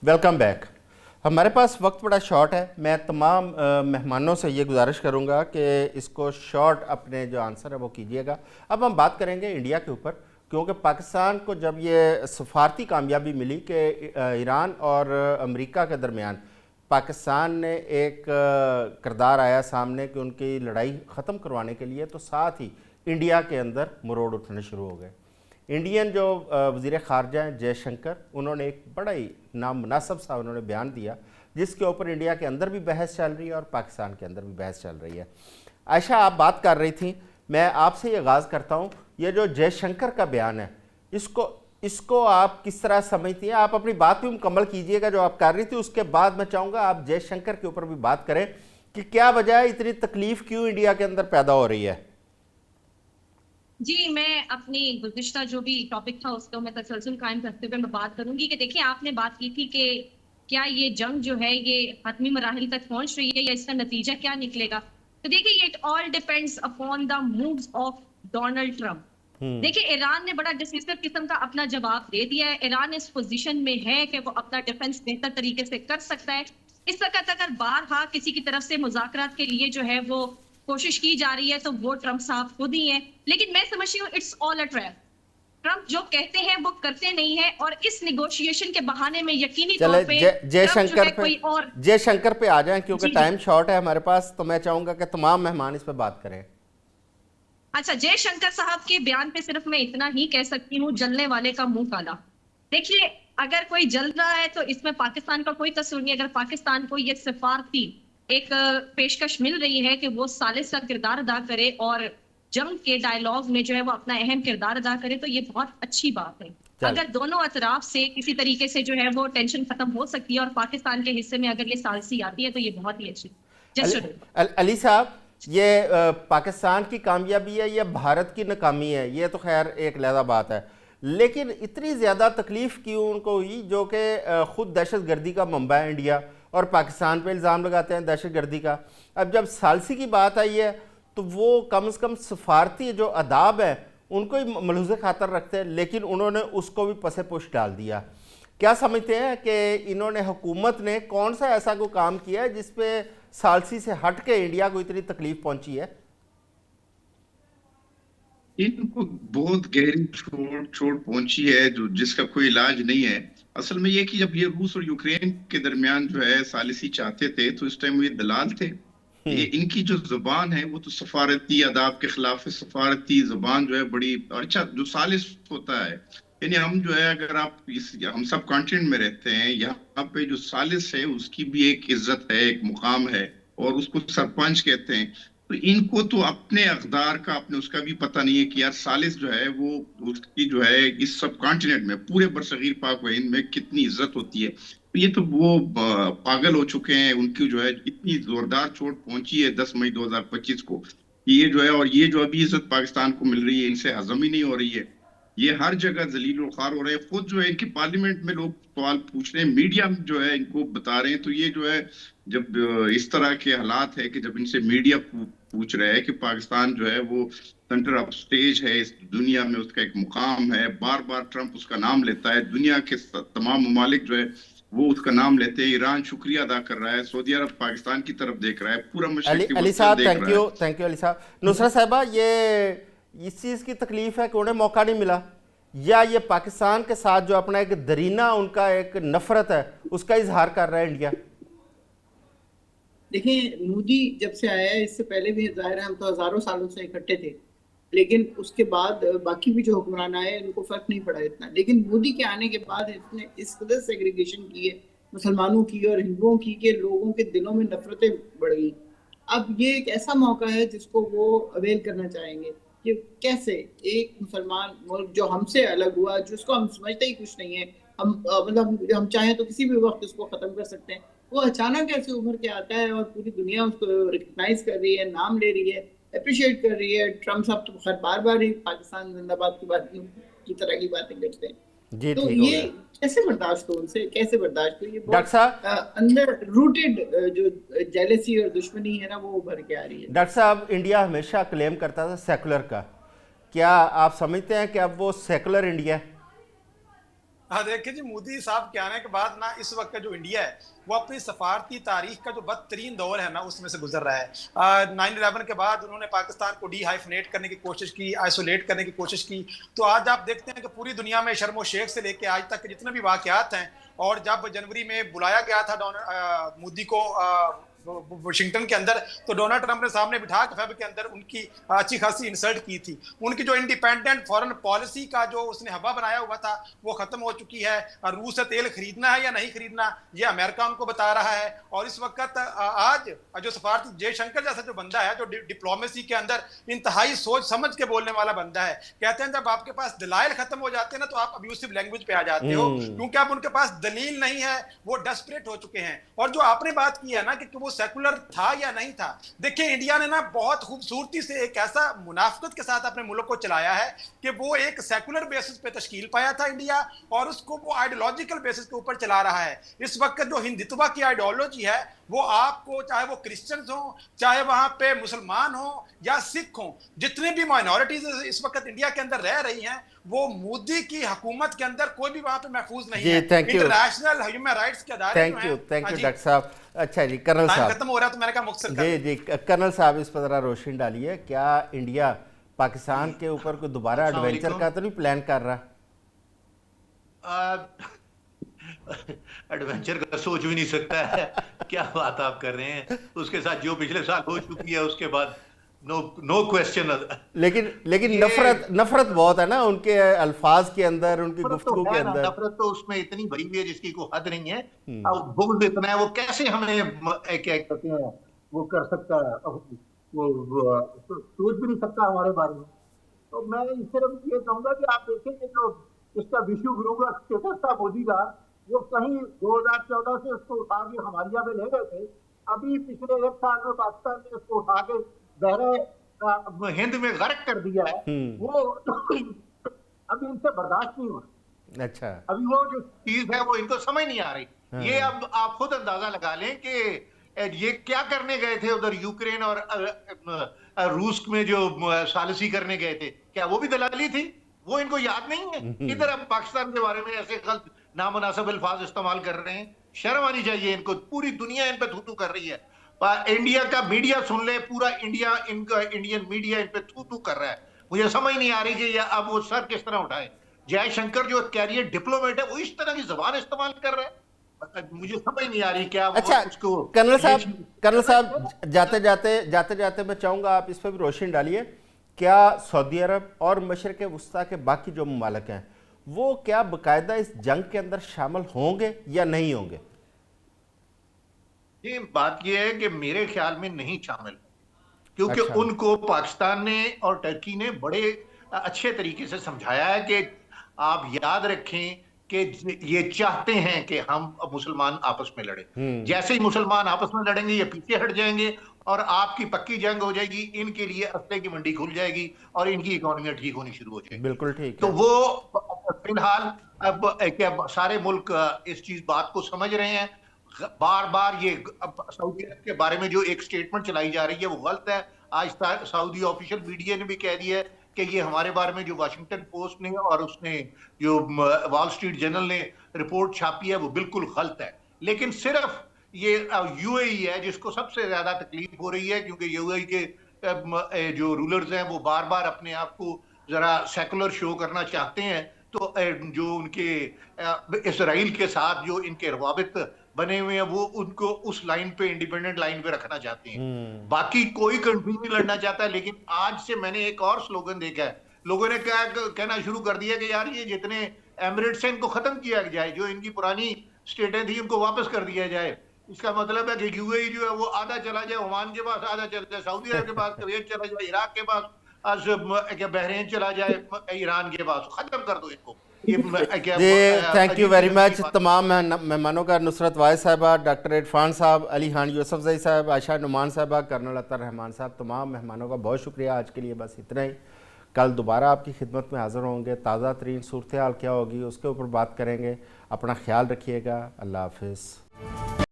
Welcome back. हमारे पास वक्त बड़ा शॉर्ट है। मैं तमाम मेहमानों से ये गुजारिश करूँगा कि इसको शॉर्ट अपने जो आंसर है वो कीजिएगा। अब हम बात करेंगे इंडिया के ऊपर, क्योंकि पाकिस्तान को जब ये सफारती कामयाबी मिली कि ईरान और अमेरिका के दरमियान पाकिस्तान ने एक किरदार आया सामने कि उनकी लड़ाई ख़त्म करवाने के लिए, तो साथ ही इंडिया के अंदर मरोड़ उठने शुरू हो गए। इंडियन जो वज़ीर ख़ारजा हैं जयशंकर, उन्होंने एक बड़ा ही नामुनासिब सा उन्होंने बयान दिया जिसके ऊपर इंडिया के अंदर भी बहस चल रही है और पाकिस्तान के अंदर भी बहस चल रही है। आयशा, आप बात कर रही थी, मैं आपसे ये आगाज़ करता हूँ, ये जो जयशंकर का बयान है इसको इसको आप किस तरह समझती हैं? आप अपनी बात भी मुकम्मल कीजिएगा जो आप कर रही थी, उसके बाद मैं चाहूँगा आप जयशंकर के ऊपर भी बात करें कि क्या वजह है, इतनी तकलीफ़ क्यों इंडिया के अंदर पैदा हो रही है। जी, मैं अपनी गुज़िश्ता जो भी टॉपिक था उसको मैं तसलसल कायम करते हुए मैं बात करूंगी कि देखिए, आपने बात की थी कि क्या ये जंग जो है ये हतमी मराहिल तक पहुंच रही है या इसका नतीजा क्या निकलेगा। तो देखिए, it all depends upon the moves of Donald Trump. देखिए, ईरान ने बड़ा डिसिसिव किस्म का अपना जवाब दे दिया है। ईरान इस पोजीशन में है कि वो अपना डिफेंस बेहतर तरीके से कर सकता है। इस वक्त अगर बारहा किसी की तरफ से मुज़ाकरात के लिए जो है वो कोशिश की जा रही है तो वो ट्रम्प साहब खुद ही है। लेकिन मैं समझती हूँ it's all a trap. Trump जो कहते हैं वो करते नहीं है, और इस निगोशिएशन के बहाने में यकीनी तौर चले पे ट्रम्प जो जयशंकर है पे कोई और। जयशंकर पे आ जाएं, क्योंकि जी जी। टाइम शॉर्ट है हमारे पास, तो मैं चाहूँगा कि तमाम मेहमान इस पर बात करें। अच्छा, जयशंकर साहब के बयान पे सिर्फ मैं इतना ही कह सकती हूँ, जलने वाले का मुंह काला। देखिए, अगर कोई जल रहा है तो इसमें पाकिस्तान का कोई कसूर नहीं। अगर पाकिस्तान को ये सिफारती एक पेशकश मिल रही है कि वो सालिस का किरदार अदा करे और जंग के डायलॉग में जो है वो अपना अहम किरदार अदा करे, तो ये बहुत अच्छी बात है। चल अगर दोनों अतराफ से किसी तरीके से जो है वो टेंशन खत्म हो सकती है और पाकिस्तान के हिस्से में अगर ये सालिसी आती है तो ये बहुत ही अच्छी। अली, जस्ट अली साहब, ये पाकिस्तान की कामयाबी है या भारत की नाकामी है, ये तो खैर एक अलग बात है, लेकिन इतनी ज़्यादा तकलीफ़ क्यों उनको हुई, जो कि ख़ुद दहशत गर्दी का मंबा है इंडिया, और पाकिस्तान पे इल्ज़ाम लगाते हैं दहशत गर्दी का। अब जब सालसी की बात आई है तो वो कम से कम सफारती जो अदाब है उनको ही मलहूज़ खातर रखते हैं, लेकिन उन्होंने उसको भी पसे पुश डाल दिया। क्या समझते हैं कि इन्होंने, हुकूमत ने कौन सा ऐसा कोई काम किया है जिस पे सालसी से हट के इंडिया को इतनी तकलीफ पहुंची है? इनको बहुत गहरी चोट चोट पहुंची है जो जिसका कोई इलाज नहीं है। असल में ये कि जब ये रूस और यूक्रेन के दरमियान जो है सालिसी चाहते थे तो इस टाइम ये दलाल थे। ये इनकी जो जुबान है वो तो सफारती आदाब के खिलाफ है। सफारती जुबान जो है बड़ी अच्छा जो सालिस होता है, यानी हम जो है अगर आप इस हम सब कॉन्टिनेंट में रहते हैं, यहाँ पे जो सालिस है उसकी भी एक इज्जत है, एक मुकाम है, और उसको सरपंच कहते हैं। तो इनको तो अपने अकदार का अपने उसका भी पता नहीं है कि यार सालिस जो है वो उसकी जो है इस सब कॉन्टिनेंट में पूरे बरसगीर पाक व हिंद में कितनी इज्जत होती है। तो ये तो वो पागल हो चुके हैं। उनकी जो है इतनी जोरदार चोट पहुंची है 10 मई 2025 को, कि ये जो है, और ये जो अभी इज्जत पाकिस्तान को मिल रही है इनसे हजम ही नहीं हो रही है। ये हर जगह जलील और खार हो रहे हैं। खुद जो है इनकी पार्लियामेंट में लोग सवाल पूछ रहे हैं, मीडिया जो है इनको बता रहे हैं। तो ये जो है जब इस तरह के हालात है कि जब इनसे मीडिया पूछ रहे हैं कि पाकिस्तान जो है वो सेंटर ऑफ स्टेज है इस दुनिया में, उसका एक मुकाम है, बार बार ट्रंप उसका नाम लेता है, दुनिया के तमाम ममालिक जो है वो उसका नाम लेते हैं, ईरान शुक्रिया अदा कर रहा है, सौदी अरब पाकिस्तान की तरफ देख रहा है, पूरा अली मशरिकी अली वर्ल्ड साहब, देख थैंक रहा यू, है। थैंक यू अली साहब। नुसरत साहिबा, ये इस चीज़ की तकलीफ है कि उन्हें मौका नहीं मिला, या ये पाकिस्तान के साथ जो अपना एक दरीना उनका एक नफरत है उसका इजहार कर रहा है इंडिया? देखिए, मोदी जब से आया है, इससे पहले भी जाहिर है हम तो हजारों सालों से इकट्ठे थे, लेकिन उसके बाद बाकी भी जो हुक्मरान आए उनको फर्क नहीं पड़ा इतना। लेकिन मोदी के आने के बाद इसने इस कदर सेग्रीगेशन की है मुसलमानों की और हिंदुओं की कि लोगों के दिलों में नफरतें बढ़ गई। अब ये एक ऐसा मौका है जिसको वो अवेल करना चाहेंगे कि कैसे एक मुसलमान मुल्क जो हमसे अलग हुआ, जिसको हम समझते ही कुछ नहीं है, हम मतलब हम चाहें तो किसी भी वक्त उसको खत्म कर सकते हैं, वो अचानक ऐसे उभर के आता है और पूरी दुनिया उसको रिकग्नाइज कर रही है, नाम ले रही है, अप्रिशिएट कर रही है। ट्रम्प साहब तो खैर बार बार ही पाकिस्तान जिंदाबाद की तरह की बातें करते हैं। जी, तो ठीक हो ये गया। कैसे बर्दाश्त हो उनसे, कैसे बर्दाश्त हो? ये डॉक्टर बहुत साहब, अंदर रूटेड जो जेलेसी और दुश्मनी है ना, वो उभर के आ रही है। डॉक्टर साहब, इंडिया हमेशा क्लेम करता था सेकुलर का, क्या आप समझते हैं कि अब वो सेकुलर इंडिया है? हाँ, देखिए जी, मोदी साहब के आने के बाद ना इस वक्त का जो इंडिया है वो अपनी सफारती तारीख का जो बदतरीन दौर है ना उसमें से गुजर रहा है। 9/11 के बाद उन्होंने पाकिस्तान को डीहाइफनेट करने की कोशिश की, आइसोलेट करने की कोशिश की। तो आज आप देखते हैं कि पूरी दुनिया में शर्म शेख से लेके आज तक के जितने भी वाकयात हैं, और जब जनवरी में बुलाया गया था मोदी को वाशिंगटन के अंदर, तो डोनाल्ड ट्रंप ने सामने बिठा के फेब के अंदर उनकी अच्छी खासी इंसल्ट की थी। उनकी जो इंडिपेंडेंट फॉरेन पॉलिसी का जो उसने हवा बनाया हुआ था वो खत्म हो चुकी है। रूस से तेल खरीदना है या नहीं खरीदना ये अमेरिका उनको बता रहा है। और इस वक्त आज जो सफारती जयशंकर जैसा जो बंदा है जो डिप्लोमेसी के अंदर इंतहाई सोच समझ के बोलने वाला बंदा है, कहते हैं जब आपके पास दलाइल खत्म हो जाते हैं ना तो आप अब्यूसिव लैंग्वेज पे आ जाते हो, क्योंकि अब उनके पास दलील नहीं है, वो डेस्परेट हो चुके हैं। और जो आपने बात की है ना कि वो सेकुलर था या नहीं था, देखिए इंडिया ने ना बहुत खूबसूरती से एक ऐसा मुनाफकत के साथ अपने मुल्क को चलाया है कि वो एक सेकुलर बेसिस पे तश्कील पाया था इंडिया, और उसको वो आइडियोलॉजिकल बेसिस के ऊपर चला रहा है। इस वक्त जो हिंदुत्व की आइडियोलॉजी है वो आपको, चाहे वो क्रिश्चियंस हो, चाहे वहां पे मुसलमान हो या सिख हो, जितने भी माइनॉरिटीज इस वक्त इंडिया के अंदर रह रही हैं, वो मोदी की हुकूमत के अंदर कोई भी वहां पे महफूज नहीं है। इंटरनेशनल ह्यूमन राइट्स के अदारे थैंक यू डॉक्टर साहब। अच्छा जी, कर्नल साहब खत्म हो रहा है तो मैंने कहा मुख्तसर जी कर्नल साहब इस पर जरा रोशनी डालिए। क्या इंडिया पाकिस्तान के ऊपर कोई दोबारा एडवेंचर का तो नहीं प्लान कर रहा? एडवेंचर का सोच भी नहीं सकता है। क्या बात आप कर रहे हैं, उसके साथ जो पिछले साल हो चुकी है उसके बाद नो क्वेश्चन। लेकिन नफरत बहुत है ना उनके अल्फाज के अंदर, उनकी गुफ्तगू के अंदर। नफरत तो उसमें इतनी भरी हुई है जिसकी कोई हद नहीं है। अब बुग़्ज़ इतना है, वो कैसे हमें क्या कहते हैं वो कर सकता है, वो सोच भी नहीं सकता हमारे बारे में। तो मैं सिर्फ ये कहूंगा कि आप देखेंगे जो इसका विश्व गुरु का स्टेटस था मोदी का, वो कहीं 2014 से उसको उठा के हमारे यहाँ पे ले गए थे। अभी पिछले 1 साल में पाकिस्तान ने उसको उठा के बहरे हिंद में गर्क कर दिया है। वो अभी इनसे बर्दाश्त नहीं हो रहा। अच्छा, अभी वो जो चीज है वो इनको समझ नहीं आ रही। ये अब आप खुद अंदाजा लगा लें कि ये क्या करने गए थे उधर यूक्रेन और रूस में जो सालिसी करने गए थे, क्या वो भी दलाली थी? वो इनको याद नहीं है। इधर अब पाकिस्तान के बारे में ऐसे गलत नामुनासिब अल्फाज इस्तेमाल कर रहे हैं। शर्म आनी चाहिए इनको। पूरी दुनिया इन पे थू-थू कर रही है। इंडिया का मीडिया सुन ले, पूरा इंडिया इनका इंडियन मीडिया इन पे थू-थू कर रहा है। मुझे समझ नहीं आ रही कि ये अब वो सर किस तरह उठाए। जयशंकर जो कैरियर डिप्लोमेट है वो इस तरह की जबान इस्तेमाल कर रहा है। मुझे समझ नहीं आ रही क्या अच्छा उसको। कर्नल साहब जाते जाते मैं चाहूंगा आप इस पर भी रोशनी डालिए। क्या सऊदी अरब और मशरक़ वस्ता के बाकी जो ममालिक हैं वो क्या बाकायदा इस जंग के अंदर शामिल होंगे या नहीं होंगे? ये बात ये है कि मेरे ख्याल में नहीं शामिल, क्योंकि अच्छा। उनको पाकिस्तान ने और टर्की ने बड़े अच्छे तरीके से समझाया है कि आप याद रखें कि ये चाहते हैं कि हम मुसलमान आपस में लड़े। जैसे ही मुसलमान आपस में लड़ेंगे ये पीछे हट जाएंगे और आपकी पक्की जंग हो जाएगी। इनके लिए असले की मंडी खुल जाएगी और इनकी इकोनॉमी ठीक होनी शुरू हो जाएगी। बिल्कुल ठीक तो है। वो फिलहाल अब क्या सारे मुल्क इस चीज बात को समझ रहे हैं। बार बार ये सऊदी अरब के बारे में जो एक स्टेटमेंट चलाई जा रही है वो गलत है। आज सऊदी ऑफिशियल मीडिया ने भी कह दिया है कि ये हमारे बारे में जो वाशिंगटन पोस्ट ने और उसने जो वॉल स्ट्रीट जर्नल ने रिपोर्ट छापी है वो बिल्कुल गलत है। लेकिन सिर्फ ये यूएई है जिसको सबसे ज्यादा तकलीफ हो रही है, क्योंकि यूएई के जो रूलर्स हैं वो बार बार अपने आप को जरा सेकुलर शो करना चाहते हैं। तो जो उनके इसराइल के साथ जो इनके रवाबित बने हुए हैं वो उनको उस लाइन पे, इंडिपेंडेंट लाइन पे रखना चाहते हैं। बाकी कोई कंट्री नहीं लड़ना चाहता है। लेकिन आज से मैंने एक और स्लोगन देखा है, लोगों ने कहना शुरू कर दिया कि यार ये जितने एमिरेट्स हैं इनको खत्म किया जाए, जो इनकी पुरानी स्टेटें थी उनको वापस कर दिया जाए। इसका मतलब है कि यूएई जो है वो आधा चला जाए ओमान के पास, आधा चला जाए सऊदी अरब के पास, कुवैत चला जाए इराक के पास, आज बहरीन चला जाए ईरान के पास। खत्म कर दो इसको। थैंक यू वेरी मच तमाम मेहमानों का, नुसरत वाहिद साहबा, डॉक्टर इरफान साहब, अली खान यूसुफजई साहब, आयशा नुमान साहबा, कर्नल अतर रहमान साहब, तमाम मेहमानों का बहुत शुक्रिया। आज के लिए बस इतना ही। कल दोबारा आपकी खिदमत में हाज़िर होंगे। ताज़ा तरीन सूरत हाल क्या होगी उसके ऊपर बात करेंगे। अपना ख्याल रखिएगा। अल्लाह हाफिज़।